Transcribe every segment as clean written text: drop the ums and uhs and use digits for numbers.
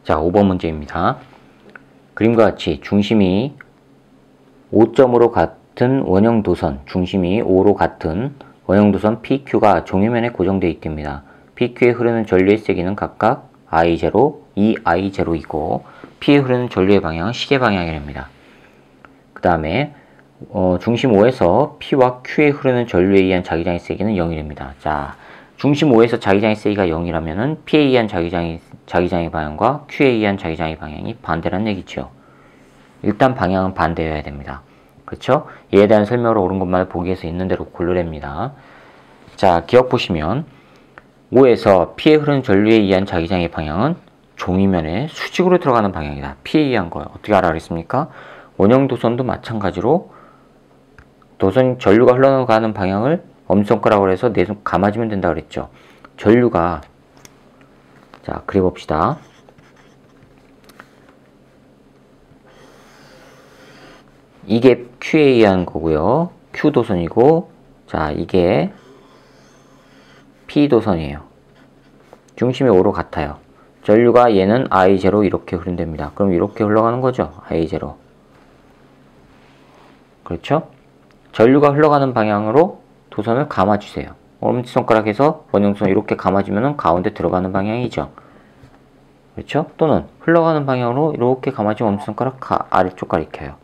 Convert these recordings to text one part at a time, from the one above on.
자, 5번 문제입니다. 그림과 같이 중심이 5점으로 같은 원형도선, 중심이 5로 같은 원형도선 PQ가 종이면에 고정되어 있답니다. PQ에 흐르는 전류의 세기는 각각 I0, 2I0이고 P에 흐르는 전류의 방향은 시계 방향이랍니다. 그 다음에 중심 5에서 P와 Q에 흐르는 전류에 의한 자기장의 세기는 0이랍니다. 자, 중심 5에서 자기장의 세기가 0이라면은 P에 의한 자기장의 방향과 Q에 의한 자기장의 방향이 반대란 얘기죠. 일단 방향은 반대여야 됩니다. 그렇죠? 이에 대한 설명을 옳은 것만 보기에서 있는 대로 고르랍니다. 자, 기억 보시면 5에서 P에 흐르는 전류에 의한 자기장의 방향은 종이면에 수직으로 들어가는 방향이다. P에 의한 거예요. 어떻게 알아 그랬습니까? 원형 도선도 마찬가지로 전류가 흘러가는 방향을 엄지손가락으로 해서 내 손 감아주면 된다 그랬죠. 전류가, 자, 그려봅시다. 이게 Q에 의한 거고요. Q 도선이고, 자, 이게 P 도선이에요. 중심이 5로 같아요. 전류가 얘는 I0 이렇게 흐른답니다. 그럼 이렇게 흘러가는 거죠. I0. 그렇죠? 전류가 흘러가는 방향으로 도선을 감아주세요. 엄지손가락에서 원형선 이렇게 감아주면 가운데 들어가는 방향이죠. 그렇죠? 또는 흘러가는 방향으로 이렇게 감아주면 엄지손가락 아래쪽 가리켜요.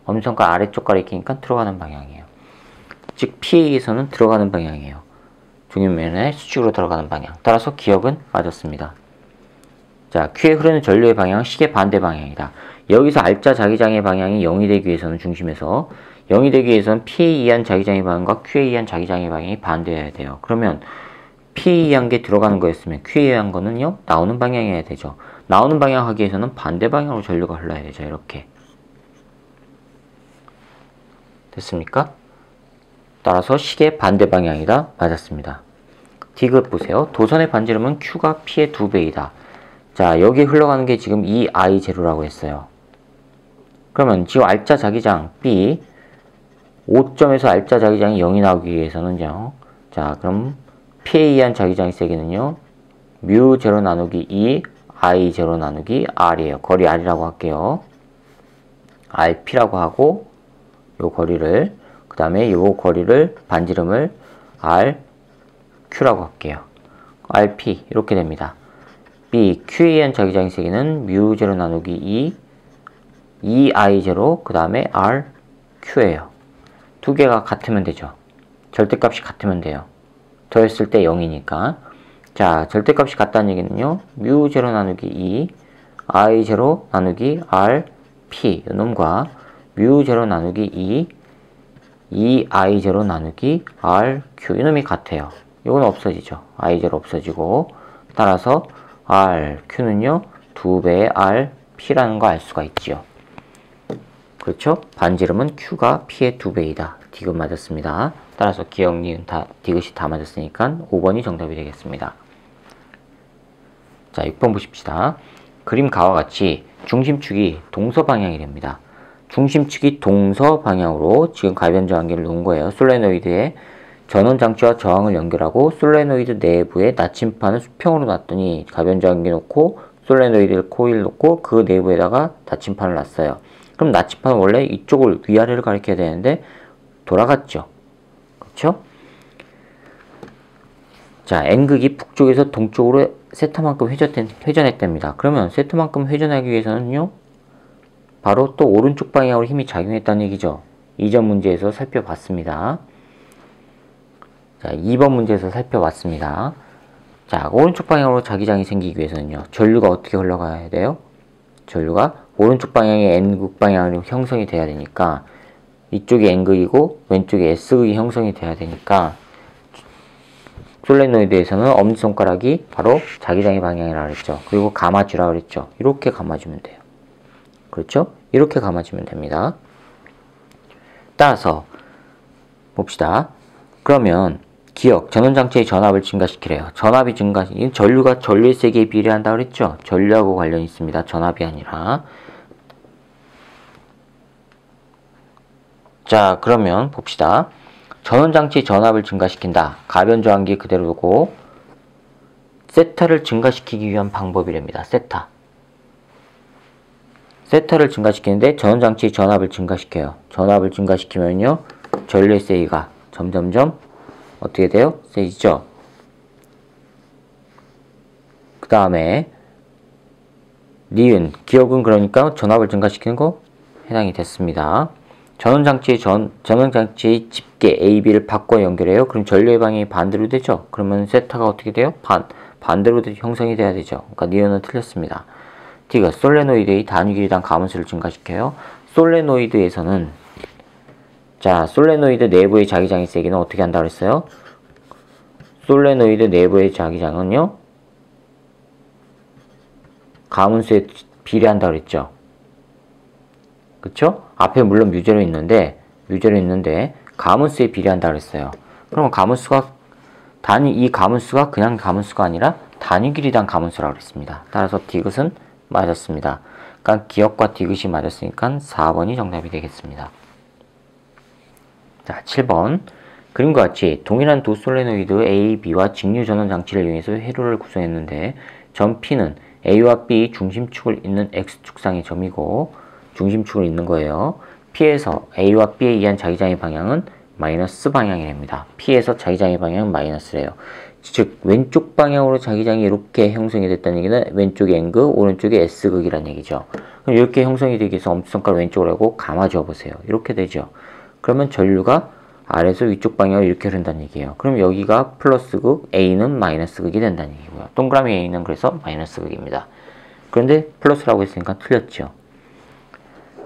엄지손가락 아래쪽 가리키니까 들어가는 방향이에요. 즉 P에 의해서는 들어가는 방향이에요. 중요면에 수직으로 들어가는 방향. 따라서 기억은 맞았습니다. 자, Q에 흐르는 전류의 방향은 시계 반대 방향이다. 여기서 R자 자기장의 방향이 0이 되기 위해서는 중심에서 0이 되기 위해서는 P에 의한 자기장의 방향과 Q에 의한 자기장의 방향이 반대여야 돼요. 그러면 P에 의한 게 들어가는 거였으면 Q에 의한 거는요, 나오는 방향이어야 되죠. 나오는 방향 하기 위해서는 반대 방향으로 전류가 흘러야 되죠. 이렇게. 됐습니까? 따라서 시계 반대 방향이다. 맞았습니다. D급 보세요. 도선의 반지름은 Q가 P의 2배이다. 자, 여기 흘러가는 게 지금 2I0라고 했어요. 그러면 지금 R자 자기장 B 5점에서 R자 자기장이 0이 나오기 위해서는요. 자, 그럼 P에 의한 자기장의 세기는요. μ0 나누기 2 I0 나누기 R이에요. 거리 R이라고 할게요. RP라고 하고 요 거리를, 그 다음에 요 거리를 반지름을 RQ라고 할게요. RP 이렇게 됩니다. B, Q에 의한 자기장의 세기는 μ0 나누기 2 2I0 그 다음에 RQ예요. 두 개가 같으면 되죠. 절대값이 같으면 돼요. 더했을 때 0이니까. 자, 절대값이 같다는 얘기는요. μ0 나누기 2 I0 나누기 RP 이놈과 μ0 나누기 2 2I0 나누기 RQ 이놈이 같아요. 이건 없어지죠. I0 없어지고 따라서 RQ는요 2배의 RP라는 거 알 수가 있지요. 그렇죠? 반지름은 Q가 P의 2배이다. D급 맞았습니다. 따라서 기억, 니은 다 D급이 다 맞았으니까 5번이 정답이 되겠습니다. 자, 6번 보십시다. 그림 가와 같이 중심축이 동서 방향이 됩니다. 중심축이 동서 방향으로 지금 가변저항기를 놓은 거예요. 솔레노이드에 전원장치와 저항을 연결하고 솔레노이드 내부에 나침판을 수평으로 놨더니 가변저항기 놓고 솔레노이드 코일 놓고 그 내부에다가 나침판을 놨어요. 그럼 나침판은 원래 이쪽을 위아래를 가리켜야 되는데 돌아갔죠. 그렇죠? 자, N극이 북쪽에서 동쪽으로 세타만큼 회전했답니다. 그러면 세타만큼 회전하기 위해서는요. 바로 또 오른쪽 방향으로 힘이 작용했다는 얘기죠. 이전 문제에서 살펴봤습니다. 자, 2번 문제에서 살펴봤습니다. 자, 오른쪽 방향으로 자기장이 생기기 위해서는요. 전류가 어떻게 흘러가야 돼요? 전류가 오른쪽 방향의 N극 방향으로 형성이 돼야 되니까 이쪽이 N극이고 왼쪽이 S극이 형성이 돼야 되니까 솔레노이드에서는 엄지손가락이 바로 자기장의 방향이라고 그랬죠. 그리고 감아주라고 그랬죠. 이렇게 감아주면 돼요. 그렇죠? 이렇게 감아주면 됩니다. 따라서 봅시다. 그러면 기억, 전원장치의 전압을 증가시키래요. 전압이 전류가 전류의 세기에 비례한다고 그랬죠? 전류하고 관련이 있습니다. 전압이 아니라. 자, 그러면 봅시다. 전원장치의 전압을 증가시킨다. 가변저항기 그대로 두고 세타를 증가시키기 위한 방법이랍니다. 세타. 세타를 증가시키는데 전원장치 전압을 증가시켜요. 전압을 증가시키면요, 전류의 세기가 점점점 어떻게 돼요? 세지죠? 그 다음에 니은, 기억은 그러니까 전압을 증가시키는 거 해당이 됐습니다. 전원장치의 집게 AB를 바꿔 연결해요. 그럼 전류의 방향이 반대로 되죠? 그러면 세타가 어떻게 돼요? 반대로 형성이 돼야 되죠. 그러니까 니은은 틀렸습니다. D가 솔레노이드의 단위길이당 가문수를 증가시켜요. 솔레노이드에서는 솔레노이드 내부의 자기장의 세기는 어떻게 한다고 그랬어요? 솔레노이드 내부의 자기장은요, 가문수에 비례한다고 그랬죠. 그쵸? 앞에 물론 뮤제로 있는데 가문수에 비례한다고 그랬어요. 그러면 이 가문수가 그냥 가문수가 아니라 단위길이당 가문수라고 그랬습니다. 따라서 디귿은 맞았습니다. 그러니까 기억과 디귿이 맞았으니까 4번이 정답이 되겠습니다. 자, 7번. 그림과 같이 동일한 두 솔레노이드 A, B와 직류 전원 장치를 이용해서 회로를 구성했는데 점 P는 A와 B 중심축을 잇는 X축상의 점이고 중심축을 잇는 거예요. P에서 A와 B에 의한 자기장의 방향은 마이너스 방향이랍니다. P에서 자기장의 방향은 마이너스래요. 즉 왼쪽 방향으로 자기장이 이렇게 형성이 됐다는 얘기는 왼쪽이 N극, 오른쪽이 S극이라는 얘기죠. 그럼 이렇게 형성이 되기 위해서 엄지손가락 왼쪽으로 하고 감아줘 보세요. 이렇게 되죠. 그러면 전류가 아래에서 위쪽 방향으로 이렇게 흐른다는 얘기예요. 그럼 여기가 플러스극, A는 마이너스극이 된다는 얘기고요. 동그라미 A는 그래서 마이너스극입니다. 그런데 플러스라고 했으니까 틀렸죠.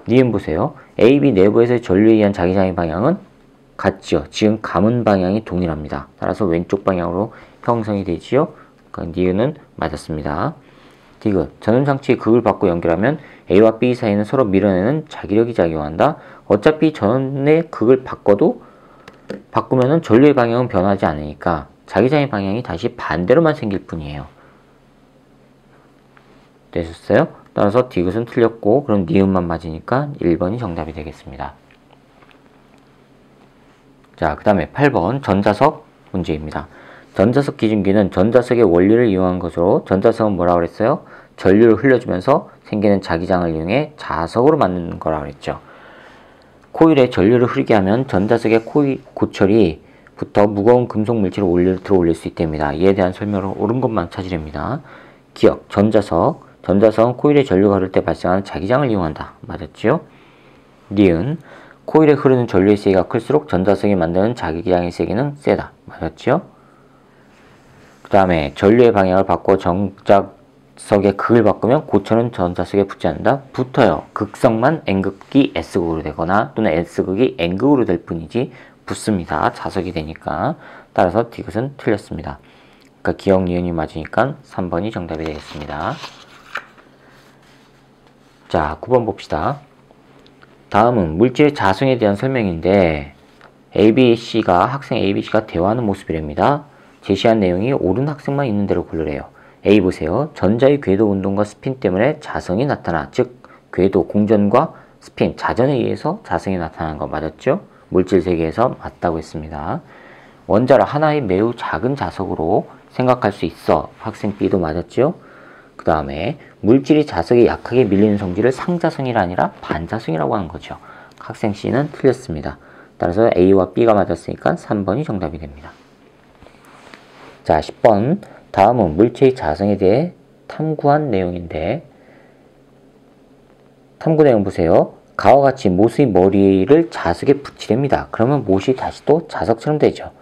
니은 보세요. AB 내부에서의 전류에 의한 자기장의 방향은 같죠. 지금 감은 방향이 동일합니다. 따라서 왼쪽 방향으로 형성이 되지요. 그러니까 니은은 맞았습니다. 디귿. 전원장치의 극을 바꿔 연결하면 A와 B 사이는 서로 밀어내는 자기력이 작용한다. 어차피 전원의 극을 바꾸면은 전류의 방향은 변하지 않으니까 자기장의 방향이 다시 반대로만 생길 뿐이에요. 되셨어요? 따라서 디귿은 틀렸고 그럼 니은만 맞으니까 1번이 정답이 되겠습니다. 자, 그 다음에 8번 전자석 문제입니다. 전자석 기준기는 전자석의 원리를 이용한 것으로 전자석은 뭐라고 그랬어요? 전류를 흘려주면서 생기는 자기장을 이용해 자석으로 만드는 거라고 그랬죠. 코일에 전류를 흐르게 하면 전자석의 고철이 부터 무거운 금속 물질을 들어 올릴 수 있답니다. 이에 대한 설명을 옳은 것만 찾으랍니다. 기억, 전자석은 코일에 전류가 흐를 때 발생하는 자기장을 이용한다. 맞았지요? 니은, 코일에 흐르는 전류의 세기가 클수록 전자석이 만드는 자기장의 세기는 세다. 맞았지요? 그 다음에 전류의 방향을 바꿔 전자석의 극을 바꾸면 고철은 전자석에 붙지 않는다. 붙어요. 극성만 N극이 S극으로 되거나 또는 S극이 N극으로 될 뿐이지 붙습니다. 자석이 되니까. 따라서 디귿은 틀렸습니다. 그러니까 기억, 니은이 맞으니까 3번이 정답이 되겠습니다. 자, 9번 봅시다. 다음은 물질의 자성에 대한 설명인데 학생 ABC가 대화하는 모습이랍니다. 제시한 내용이 옳은 학생만 있는 대로 고르래요. A 보세요. 전자의 궤도 운동과 스핀 때문에 자성이 나타나. 즉 궤도, 공전과 스핀, 자전에 의해서 자성이 나타나는 거 맞았죠? 물질 세계에서 맞다고 했습니다. 원자를 하나의 매우 작은 자석으로 생각할 수 있어. 학생 B도 맞았죠? 그 다음에 물질이 자석에 약하게 밀리는 성질을 상자성이 아니라 반자성이라고 하는 거죠. 학생 C는 틀렸습니다. 따라서 A와 B가 맞았으니까 3번이 정답이 됩니다. 자, 10번. 다음은 물체의 자성에 대해 탐구한 내용인데 탐구 내용 보세요. 가와 같이 못의 머리를 자석에 붙이랍니다. 그러면 못이 다시 또 자석처럼 되죠.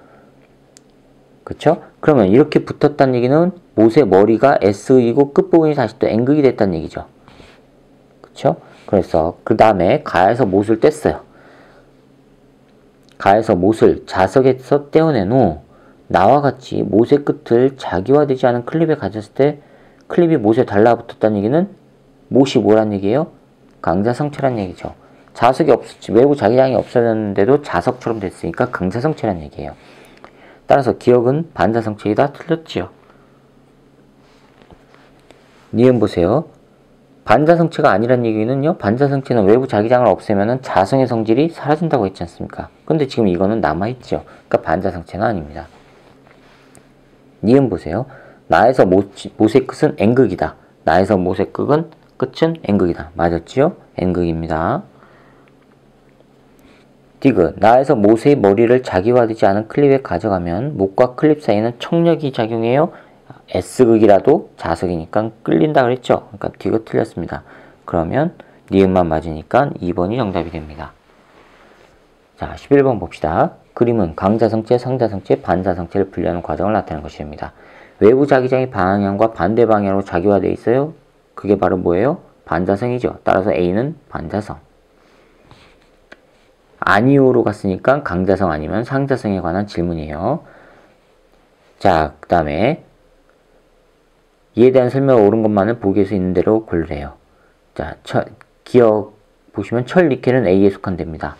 그쵸? 그러면 이렇게 붙었다는 얘기는 못의 머리가 S극이고 끝부분이 다시 또 N극이 됐다는 얘기죠. 그쵸? 그래서 그 다음에 가에서 못을 뗐어요. 가에서 못을 자석에서 떼어낸 후 나와 같이 못의 끝을 자기화되지 않은 클립에 가졌을 때 클립이 못에 달라붙었다는 얘기는 못이 뭐란 얘기예요? 강자성체란 얘기죠. 자석이 외부 자기장이 없어졌는데도 자석처럼 됐으니까 강자성체란 얘기예요. 따라서 기억은 반자성체이다. 틀렸지요. 니은 보세요. 반자성체가 아니란 얘기는요. 반자성체는 외부 자기장을 없애면 자성의 성질이 사라진다고 했지 않습니까? 근데 지금 이거는 남아있죠. 그러니까 반자성체는 아닙니다. 니은 보세요. 나에서 못의 끝은 N극이다. 나에서 못의 끝은 끝은 N극이다. 맞았지요? N극입니다. 디귿. 나에서 못의 머리를 자기화되지 않은 클립에 가져가면 못과 클립 사이에는 청력이 작용해요. S극이라도 자석이니까 끌린다 그랬죠? 그러니까 디귿 틀렸습니다. 그러면 니은만 맞으니까 2번이 정답이 됩니다. 자, 11번 봅시다. 그림은 강자성체, 상자성체, 반자성체를 분리하는 과정을 나타내는 것입니다. 외부 자기장이 방향과 반대 방향으로 자기화되어 있어요. 그게 바로 뭐예요? 반자성이죠. 따라서 A는 반자성. 아니오로 갔으니까 강자성 아니면 상자성에 관한 질문이에요. 자, 그 다음에 이에 대한 설명을 옳은 것만을 보기에서 있는 대로 고르래요. 자, 기억 보시면 철, 니켈은 A에 속한답니다.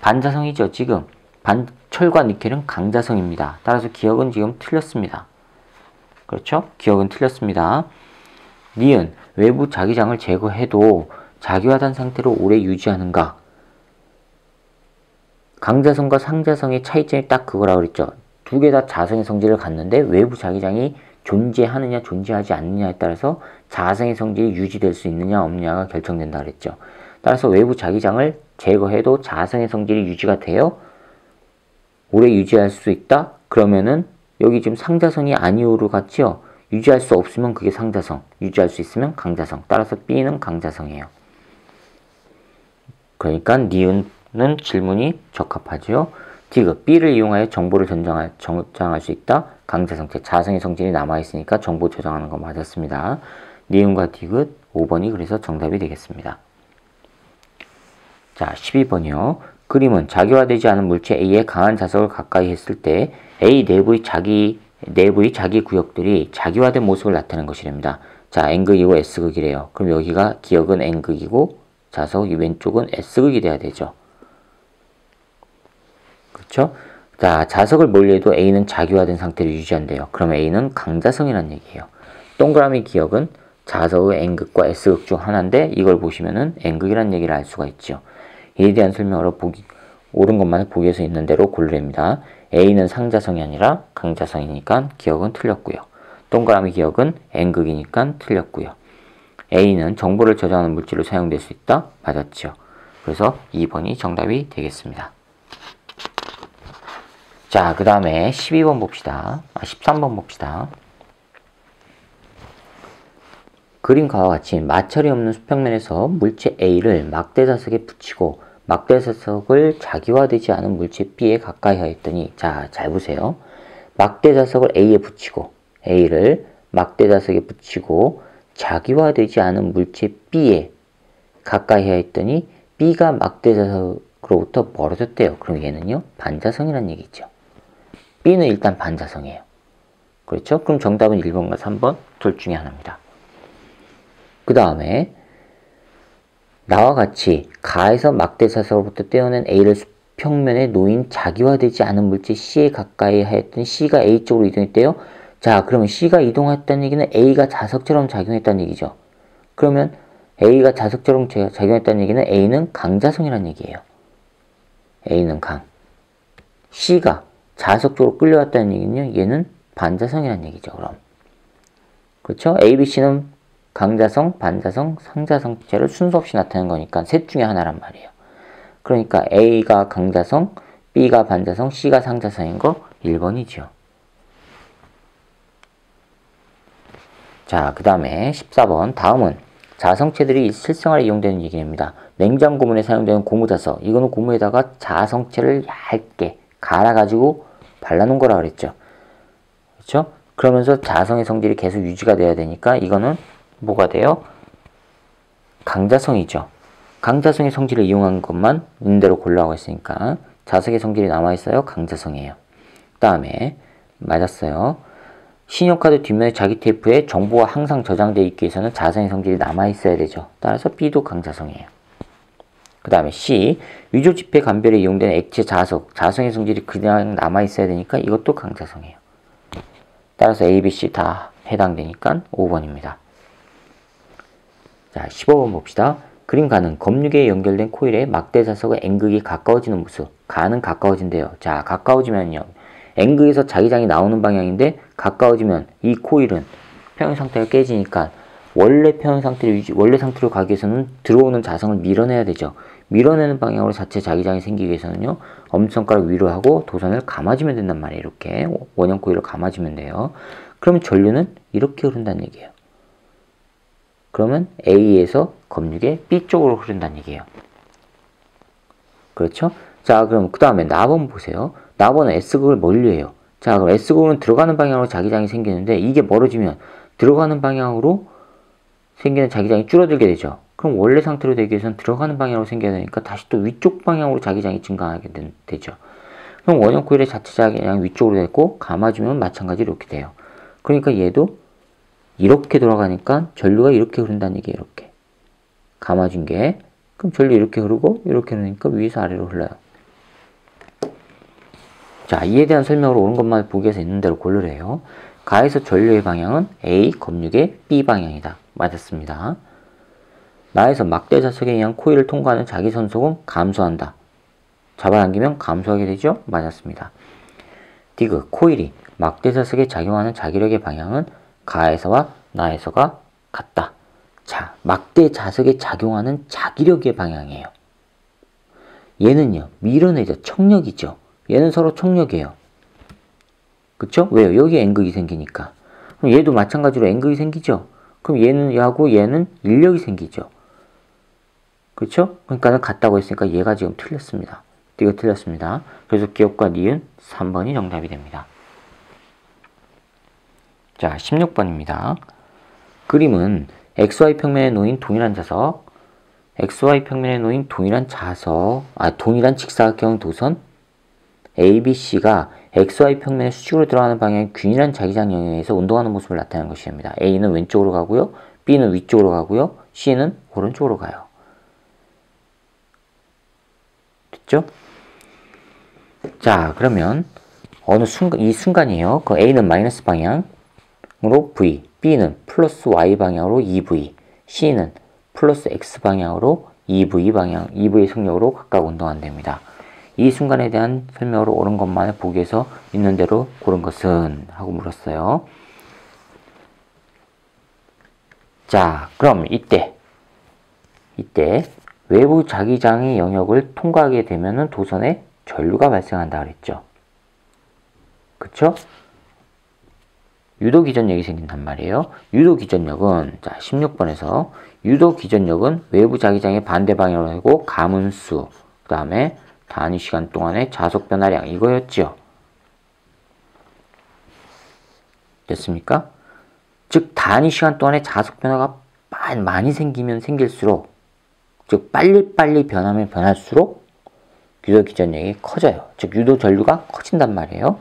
반자성이죠. 지금 철과 니켈은 강자성입니다. 따라서 기억은 지금 틀렸습니다. 그렇죠? 기억은 틀렸습니다. 니은 외부 자기장을 제거해도 자기화된 상태로 오래 유지하는가? 강자성과 상자성의 차이점이 딱 그거라 그랬죠. 두 개 다 자성의 성질을 갖는데 외부 자기장이 존재하느냐 존재하지 않느냐에 따라서 자성의 성질이 유지될 수 있느냐 없느냐가 결정된다 그랬죠. 따라서 외부 자기장을 제거해도 자성의 성질이 유지가 돼요. 오래 유지할 수 있다? 그러면은 여기 지금 상자성이 아니오로 같지요. 유지할 수 없으면 그게 상자성, 유지할 수 있으면 강자성. 따라서 B는 강자성이에요. 그러니까 니은은 질문이 적합하죠. 디귿. B를 이용하여 정보를 저장할 수 있다. 강자성체, 자성의 성질이 남아있으니까 정보 저장하는 거 맞았습니다. 니은과 디귿 5번이 그래서 정답이 되겠습니다. 자, 12번이요. 그림은 자기화되지 않은 물체 A에 강한 자석을 가까이 했을 때 A 내부의 자기 구역들이 자기화된 모습을 나타내는 것이랍니다. 자, N극이고 S극이래요. 그럼 여기가 기역은 N극이고 자석 이 왼쪽은 S극이 돼야 되죠. 그렇죠? 자, 자석을 멀리해도 A는 자기화된 상태를 유지한대요. 그럼 A는 강자성이라는 얘기예요. 동그라미 기역은 자석의 N극과 S극 중 하나인데 이걸 보시면은 N극이라는 얘기를 알 수가 있죠. 이에 대한 설명으로 옳은 것만을 보기에서 있는 대로 고르랍니다. A는 상자성이 아니라 강자성이니까 기억은 틀렸고요. 동그라미 기억은 N극이니까 틀렸고요. A는 정보를 저장하는 물질로 사용될 수 있다? 맞았죠. 그래서 2번이 정답이 되겠습니다. 자, 그 다음에 12번 봅시다. 13번 봅시다. 그림과 같이 마찰이 없는 수평면에서 물체 A를 막대자석에 붙이고 막대자석을 자기화되지 않은 물체 B에 가까이 하였더니, 자, 잘 보세요. 막대자석을 A에 붙이고 A를 막대자석에 붙이고 자기화되지 않은 물체 B에 가까이 하였더니 B가 막대자석으로부터 멀어졌대요. 그럼 얘는요, 반자성이라는 얘기죠. B는 일단 반자성이에요. 그렇죠? 그럼 정답은 1번과 3번 둘 중에 하나입니다. 그 다음에 나와 같이 가에서 막대자석으로부터 떼어낸 A를 수평면에 놓인 자기화되지 않은 물체 C에 가까이 하였더니 C가 A 쪽으로 이동했대요. 자, 그러면 C가 이동했다는 얘기는 A가 자석처럼 작용했다는 얘기죠. 그러면 A가 자석처럼 작용했다는 얘기는 A는 강자성이라는 얘기예요. A는 강. C가 자석적으로 끌려왔다는 얘기는요, 얘는 반자성이라는 얘기죠, 그럼. 그렇죠? A, B, C는 강자성, 반자성, 상자성체를 순서 없이 나타내는 거니까 셋 중에 하나란 말이에요. 그러니까 A가 강자성, B가 반자성, C가 상자성인 거 1번이죠. 자, 그 다음에 14번. 다음은 자성체들이 실생활에 이용되는 얘기입니다. 냉장고문에 사용되는 고무자석. 이거는 고무에다가 자성체를 얇게 갈아가지고 발라놓은 거라 그랬죠. 그렇죠? 그러면서 자성의 성질이 계속 유지가 돼야 되니까 이거는 뭐가 돼요? 강자성이죠. 강자성의 성질을 이용한 것만 있는 대로 고르라고 했으니까 자석의 성질이 남아있어요. 강자성이에요. 그 다음에 맞았어요. 신용카드 뒷면에 자기 테이프에 정보가 항상 저장되어 있기 위해서는 자성의 성질이 남아있어야 되죠. 따라서 B도 강자성이에요. 그 다음에 C. 위조지폐 감별에 이용되는 액체 자석. 자성의 성질이 그냥 남아있어야 되니까 이것도 강자성이에요. 따라서 A, B, C 다 해당되니까 5번입니다. 자, 15번 봅시다. 그림 가는 검육에 연결된 코일에 막대 자석의 N극이 가까워지는 모습. 가는 가까워진대요. 자, 가까워지면요. N극에서 자기장이 나오는 방향인데 가까워지면 이 코일은 평형 상태가 깨지니까 원래 표현 상태를 원래 상태로 가기 위해서는 들어오는 자성을 밀어내야 되죠. 밀어내는 방향으로 자체 자기장이 생기기 위해서는요, 엄지손가락 위로 하고 도선을 감아주면 된단 말이에요. 이렇게 원형 코일을 감아주면 돼요. 그러면 전류는 이렇게 흐른다는 얘기예요. 그러면 A에서 검육의 B 쪽으로 흐른다는 얘기예요. 그렇죠? 자, 그럼 그 다음에 나번 보세요. 나번은 S극을 멀리해요. 자, 그럼 S극은 들어가는 방향으로 자기장이 생기는데 이게 멀어지면 들어가는 방향으로 생기는 자기장이 줄어들게 되죠. 그럼 원래 상태로 되기 위해서는 들어가는 방향으로 생겨야 되니까 다시 또 위쪽 방향으로 자기장이 증가하게 되죠. 그럼 원형 코일의 자체 자기장이 위쪽으로 됐고 감아주면 마찬가지로 이렇게 돼요. 그러니까 얘도 이렇게 돌아가니까 전류가 이렇게 흐른다는 얘기예요. 이렇게 감아준 게, 그럼 전류 이렇게 흐르고 이렇게 흐르니까 위에서 아래로 흘러요. 자, 이에 대한 설명으로 옳은 것만 보기 위해서 있는 대로 고르래요. 가에서 전류의 방향은 A, 검육의 B 방향이다. 맞았습니다. 나에서 막대 자석에 의한 코일을 통과하는 자기 선속은 감소한다. 잡아당기면 감소하게 되죠? 맞았습니다. 디귿, 코일이 막대 자석에 작용하는 자기력의 방향은 가에서와 나에서가 같다. 자, 막대 자석에 작용하는 자기력의 방향이에요. 얘는요, 밀어내죠. 척력이죠. 얘는 서로 척력이에요. 그쵸? 왜요? 여기에 N극이 생기니까. 그럼 얘도 마찬가지로 N극이 생기죠? 그럼 얘는 하고 얘는 인력이 생기죠. 그쵸? 그러니까 같다고 했으니까 얘가 지금 틀렸습니다. 이거 틀렸습니다. 그래서 기억과 니은 3번이 정답이 됩니다. 자, 16번입니다. 그림은 XY 평면에 놓인 동일한 자석, XY 평면에 놓인 동일한 직사각형 도선 ABC가 XY 평면의 수직으로 들어가는 방향의 균일한 자기장 영역에서 운동하는 모습을 나타내는 것입니다. A는 왼쪽으로 가고요. B는 위쪽으로 가고요. C는 오른쪽으로 가요. 됐죠? 자, 그러면 어느 순간, 이 순간이에요. 그 A는 마이너스 방향으로 V, B는 플러스 Y 방향으로 EV, C는 플러스 X 방향으로 EV의 속력으로 각각 운동한답니다. 이 순간에 대한 설명으로 옳은 것만을 보기 위해서 있는 대로 고른 것은? 하고 물었어요. 자, 그럼 이때 외부 자기장의 영역을 통과하게 되면은 도선에 전류가 발생한다 그랬죠. 그쵸? 유도기전력이 생긴단 말이에요. 유도기전력은, 자, 16번에서 유도기전력은 외부 자기장의 반대 방향으로 하고 가문수, 그 다음에 단위 시간 동안의 자속 변화량, 이거였죠. 됐습니까? 즉 단위 시간 동안의 자속 변화가 많이 생기면 생길수록, 즉 빨리빨리 변하면 변할수록 유도기전력이 커져요. 즉 유도 전류가 커진단 말이에요.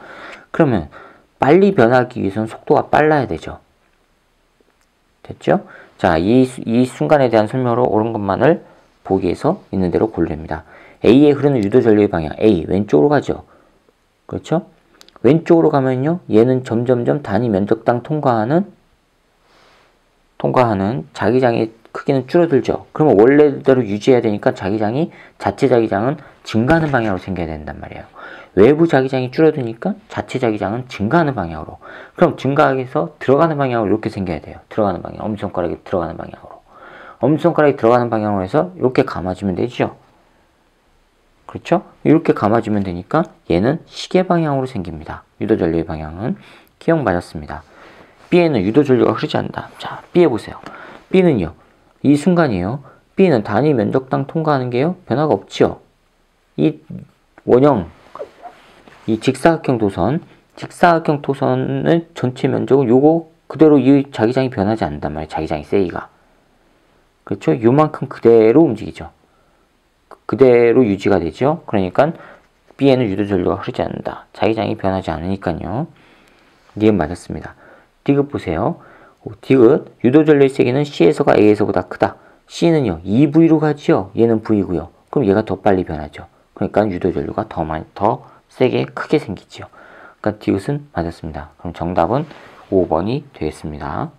그러면 빨리 변하기 위해서는 속도가 빨라야 되죠. 됐죠? 자, 이 순간에 대한 설명으로 옳은 것만을 보기 위해서 있는 대로 고르랍니다. A에 흐르는 유도 전류의 방향, A 왼쪽으로 가죠. 그렇죠? 왼쪽으로 가면요, 얘는 점점점 단위 면적당 통과하는 자기장의 크기는 줄어들죠. 그러면 원래대로 유지해야 되니까 자체 자기장은 증가하는 방향으로 생겨야 된단 말이에요. 외부 자기장이 줄어드니까 자체 자기장은 증가하는 방향으로. 그럼 증가해서 들어가는 방향으로 이렇게 생겨야 돼요. 들어가는 방향, 엄지손가락이 들어가는 방향으로. 엄지손가락이 들어가는 방향으로 해서 이렇게 감아주면 되죠. 그렇죠? 이렇게 감아주면 되니까 얘는 시계 방향으로 생깁니다. 유도전류의 방향은. 기억 맞았습니다. B에는 유도전류가 흐르지 않는다. 자, B에 보세요. B는요, 이 순간이에요. B는 단위 면적당 통과하는 게요, 변화가 없죠. 이 원형, 이 직사각형 도선의 전체 면적은 요거 그대로 이 자기장이 변하지 않는단 말이에요. 자기장이 세기가. 그렇죠? 요만큼 그대로 움직이죠. 그대로 유지가 되죠. 그러니까 B에는 유도전류가 흐르지 않는다. 자기장이 변하지 않으니까요. 니은 맞았습니다. 디귿 보세요. 디귿, 유도전류의 세기는 C에서가 A에서보다 크다. C는요, EV로 가죠. 얘는 V고요. 그럼 얘가 더 빨리 변하죠. 그러니까 유도전류가 더 세게 크게 생기죠. 그러니까 디귿은 맞았습니다. 그럼 정답은 5번이 되겠습니다.